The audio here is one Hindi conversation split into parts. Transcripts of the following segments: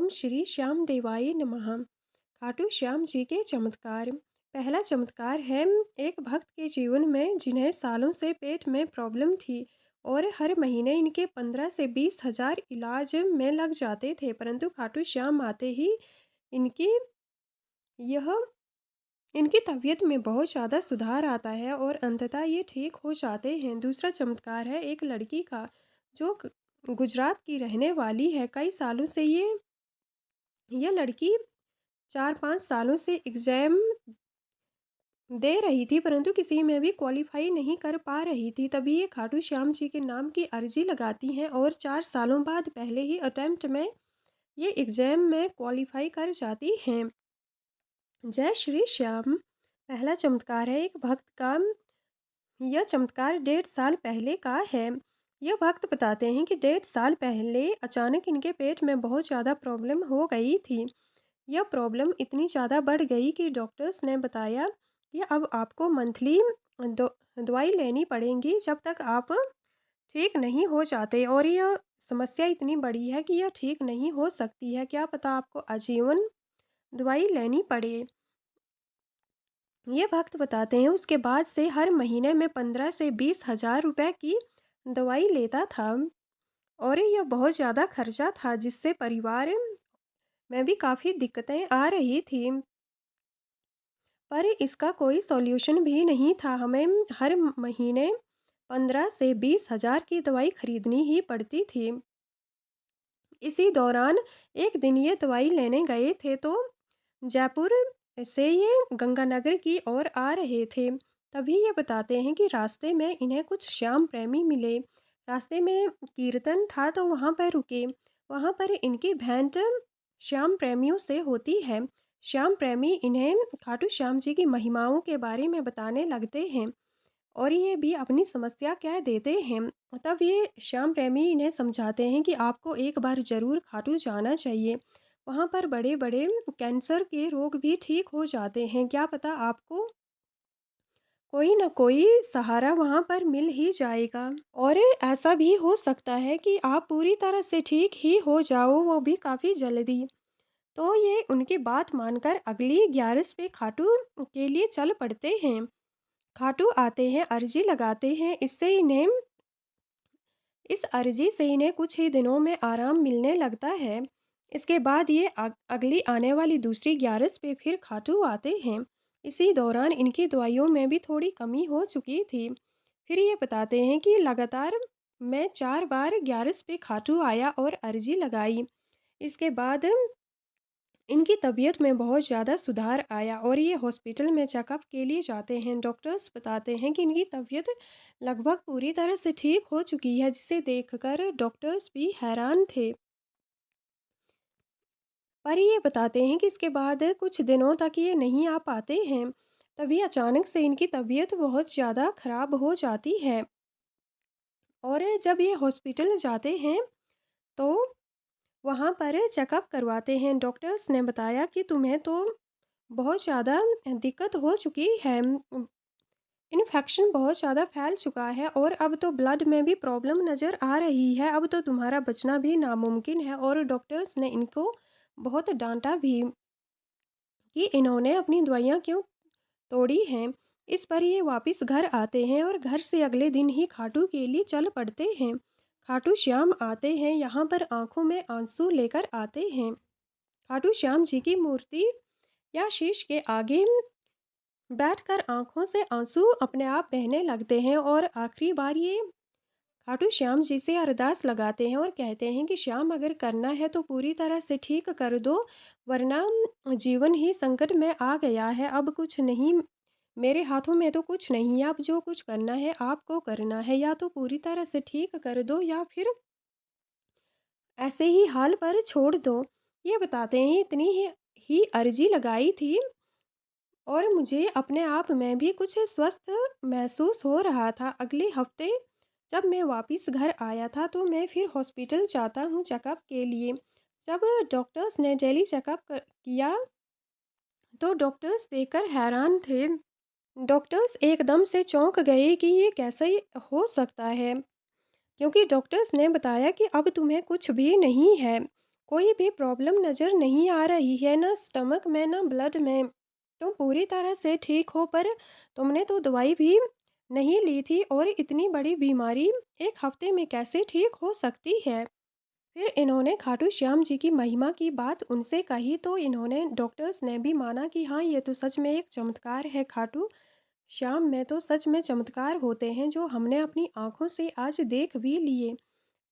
ओम श्री श्याम देवाय नमः। खाटू श्याम जी के चमत्कार। पहला चमत्कार है एक भक्त के जीवन में जिन्हें सालों से पेट में प्रॉब्लम थी और हर महीने इनके 15 से 20 हज़ार इलाज में लग जाते थे, परंतु खाटू श्याम आते ही इनकी यह इनकी तबीयत में बहुत ज़्यादा सुधार आता है और अंततः ये ठीक हो जाते हैं। दूसरा चमत्कार है एक लड़की का जो गुजरात की रहने वाली है। कई सालों से यह लड़की 4-5 सालों से एग्ज़ाम दे रही थी, परंतु किसी में भी क्वालिफ़ाई नहीं कर पा रही थी। तभी ये खाटू श्याम जी के नाम की अर्ज़ी लगाती हैं और 4 सालों बाद पहले ही अटेम्प्ट में ये एग्ज़ाम में क्वालिफ़ाई कर जाती हैं। जय श्री श्याम। पहला चमत्कार है एक भक्त का। यह चमत्कार 1.5 साल पहले का है। यह भक्त बताते हैं कि 1.5 साल पहले अचानक इनके पेट में बहुत ज़्यादा प्रॉब्लम हो गई थी। यह प्रॉब्लम इतनी ज़्यादा बढ़ गई कि डॉक्टर्स ने बताया कि अब आपको मंथली दवाई लेनी पड़ेगी जब तक आप ठीक नहीं हो जाते, और यह समस्या इतनी बड़ी है कि यह ठीक नहीं हो सकती है। क्या पता आपको आजीवन दवाई लेनी पड़े। ये भक्त बताते हैं उसके बाद से हर महीने में 15 से 20 हज़ार रुपए की दवाई लेता था और यह बहुत ज़्यादा खर्चा था, जिससे परिवार में भी काफ़ी दिक्कतें आ रही थी। पर इसका कोई सॉल्यूशन भी नहीं था। हमें हर महीने 15 से 20 हज़ार की दवाई खरीदनी ही पड़ती थी। इसी दौरान एक दिन ये दवाई लेने गए थे तो जयपुर से ये गंगानगर की ओर आ रहे थे। तभी ये बताते हैं कि रास्ते में इन्हें कुछ श्याम प्रेमी मिले। रास्ते में कीर्तन था तो वहाँ पर रुके। वहाँ पर इनकी भेंट श्याम प्रेमियों से होती है। श्याम प्रेमी इन्हें खाटू श्याम जी की महिमाओं के बारे में बताने लगते हैं और ये भी अपनी समस्या कह देते हैं। तब ये श्याम प्रेमी इन्हें समझाते हैं कि आपको एक बार ज़रूर खाटू जाना चाहिए। वहाँ पर बड़े बड़े कैंसर के रोग भी ठीक हो जाते हैं। क्या पता आपको कोई न कोई सहारा वहाँ पर मिल ही जाएगा, और ऐसा भी हो सकता है कि आप पूरी तरह से ठीक ही हो जाओ, वो भी काफ़ी जल्दी। तो ये उनकी बात मानकर अगली 11 पे खाटू के लिए चल पड़ते हैं। खाटू आते हैं, अर्जी लगाते हैं। इस अर्जी से इन्हें कुछ ही दिनों में आराम मिलने लगता है। इसके बाद ये अगली आने वाली दूसरी 11 पे फिर खाटू आते हैं। इसी दौरान इनकी दवाइयों में भी थोड़ी कमी हो चुकी थी। फिर ये बताते हैं कि लगातार मैं 4 बार 11 पे खाटू आया और अर्जी लगाई। इसके बाद इनकी तबीयत में बहुत ज़्यादा सुधार आया और ये हॉस्पिटल में चेकअप के लिए जाते हैं। डॉक्टर्स बताते हैं कि इनकी तबीयत लगभग पूरी तरह से ठीक हो चुकी है, जिसे देखकर डॉक्टर्स भी हैरान थे। पर ये बताते हैं कि इसके बाद कुछ दिनों तक ये नहीं आ पाते हैं। तभी अचानक से इनकी तबीयत बहुत ज़्यादा ख़राब हो जाती है और जब ये हॉस्पिटल जाते हैं तो वहाँ पर चेकअप करवाते हैं। डॉक्टर्स ने बताया कि तुम्हें तो बहुत ज़्यादा दिक्कत हो चुकी है। इन्फेक्शन बहुत ज़्यादा फैल चुका है और अब तो ब्लड में भी प्रॉब्लम नज़र आ रही है। अब तो तुम्हारा बचना भी नामुमकिन है। और डॉक्टर्स ने इनको बहुत डांटा भी कि इन्होंने अपनी दवाइयाँ क्यों तोड़ी हैं। इस पर ये वापस घर आते हैं और घर से अगले दिन ही खाटू के लिए चल पड़ते हैं। खाटू श्याम आते हैं, यहाँ पर आंखों में आंसू लेकर आते हैं। खाटू श्याम जी की मूर्ति या शीश के आगे बैठकर आंखों से आंसू अपने आप बहने लगते हैं और आखिरी बार ये खाटू श्याम जी से अरदास लगाते हैं और कहते हैं कि श्याम, अगर करना है तो पूरी तरह से ठीक कर दो, वरना जीवन ही संकट में आ गया है। अब कुछ नहीं, मेरे हाथों में तो कुछ नहीं है। अब जो कुछ करना है आपको करना है, या तो पूरी तरह से ठीक कर दो या फिर ऐसे ही हाल पर छोड़ दो। ये बताते हैं इतनी ही अर्जी लगाई थी और मुझे अपने आप में भी कुछ स्वस्थ महसूस हो रहा था। अगले हफ्ते जब मैं वापस घर आया था तो मैं फिर हॉस्पिटल जाता हूँ चेकअप के लिए। जब डॉक्टर्स ने डेली चेकअप किया तो डॉक्टर्स देखकर हैरान थे। डॉक्टर्स एकदम से चौंक गए कि ये कैसे हो सकता है, क्योंकि डॉक्टर्स ने बताया कि अब तुम्हें कुछ भी नहीं है, कोई भी प्रॉब्लम नज़र नहीं आ रही है, ना स्टमक में, ना ब्लड में। तुम पूरी तरह से ठीक हो, पर तुमने तो दवाई भी नहीं ली थी, और इतनी बड़ी बीमारी 1 हफ्ते में कैसे ठीक हो सकती है? फिर इन्होंने खाटू श्याम जी की महिमा की बात उनसे कही, तो इन्होंने डॉक्टर्स ने भी माना कि हाँ, ये तो सच में एक चमत्कार है। खाटू श्याम में तो सच में चमत्कार होते हैं, जो हमने अपनी आँखों से आज देख भी लिए।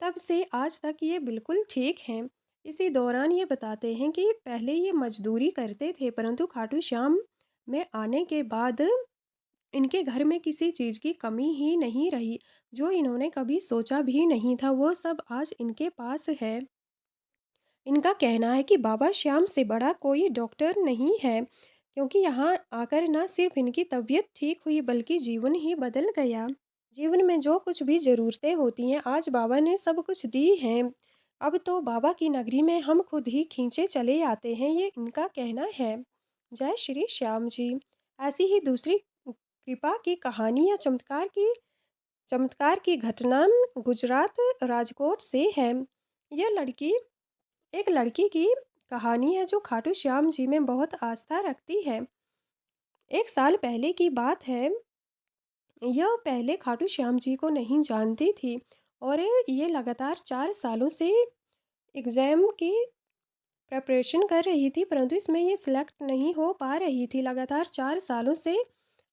तब से आज तक ये बिल्कुल ठीक हैं। इसी दौरान ये बताते हैं कि पहले ये मज़दूरी करते थे, परंतु खाटू श्याम में आने के बाद इनके घर में किसी चीज़ की कमी ही नहीं रही। जो इन्होंने कभी सोचा भी नहीं था, वो सब आज इनके पास है। इनका कहना है कि बाबा श्याम से बड़ा कोई डॉक्टर नहीं है, क्योंकि यहाँ आकर ना सिर्फ इनकी तबीयत ठीक हुई, बल्कि जीवन ही बदल गया। जीवन में जो कुछ भी ज़रूरतें होती हैं, आज बाबा ने सब कुछ दी हैं। अब तो बाबा की नगरी में हम खुद ही खींचे चले आते हैं, ये इनका कहना है। जय श्री श्याम जी। ऐसी ही दूसरी कृपा की कहानी या चमत्कार की घटना गुजरात राजकोट से है। यह लड़की एक लड़की की कहानी है, जो खाटू श्याम जी में बहुत आस्था रखती है। 1 साल पहले की बात है। यह पहले खाटू श्याम जी को नहीं जानती थी, और ये लगातार 4 सालों से एग्ज़ाम की प्रिपरेशन कर रही थी, परंतु इसमें ये सिलेक्ट नहीं हो पा रही थी। लगातार 4 सालों से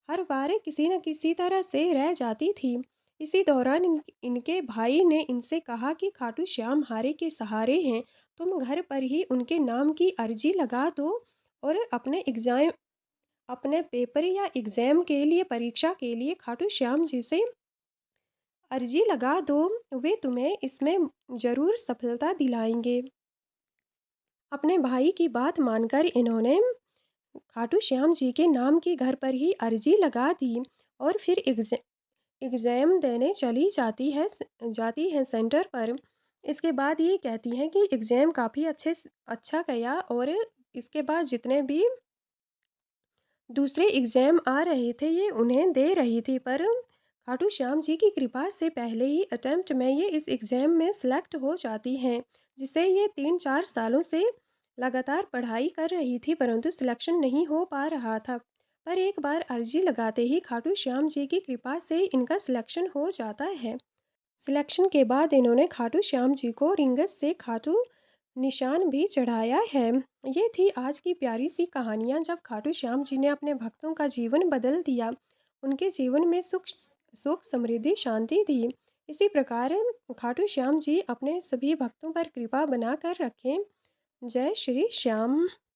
हर बार किसी न किसी तरह से रह जाती थी। इसी दौरान इनके भाई ने इनसे कहा कि खाटू श्याम हारे के सहारे हैं, तुम घर पर ही उनके नाम की अर्जी लगा दो, और अपने पेपर या एग्ज़ाम के लिए, परीक्षा के लिए खाटू श्याम जी से अर्जी लगा दो, वे तुम्हें इसमें ज़रूर सफलता दिलाएंगे। अपने भाई की बात मानकर इन्होंने खाटू श्याम जी के नाम की घर पर ही अर्जी लगा दी, और फिर एग्ज़ाम देने चली जाती है सेंटर पर। इसके बाद ये कहती हैं कि एग्ज़ाम काफ़ी अच्छा गया, और इसके बाद जितने भी दूसरे एग्ज़ाम आ रहे थे, ये उन्हें दे रही थी, पर खाटू श्याम जी की कृपा से पहले ही अटेम्प्ट में ये इस एग्ज़ाम में सेलेक्ट हो जाती हैं, जिसे ये 3-4 सालों से लगातार पढ़ाई कर रही थी, परंतु सिलेक्शन नहीं हो पा रहा था। पर एक बार अर्जी लगाते ही खाटू श्याम जी की कृपा से इनका सिलेक्शन हो जाता है। सिलेक्शन के बाद इन्होंने खाटू श्याम जी को रिंगस से खाटू निशान भी चढ़ाया है। ये थी आज की प्यारी सी कहानियाँ, जब खाटू श्याम जी ने अपने भक्तों का जीवन बदल दिया, उनके जीवन में सुख समृद्धि शांति दी। इसी प्रकार खाटू श्याम जी अपने सभी भक्तों पर कृपा बनाकर रखें। जय श्री श्याम।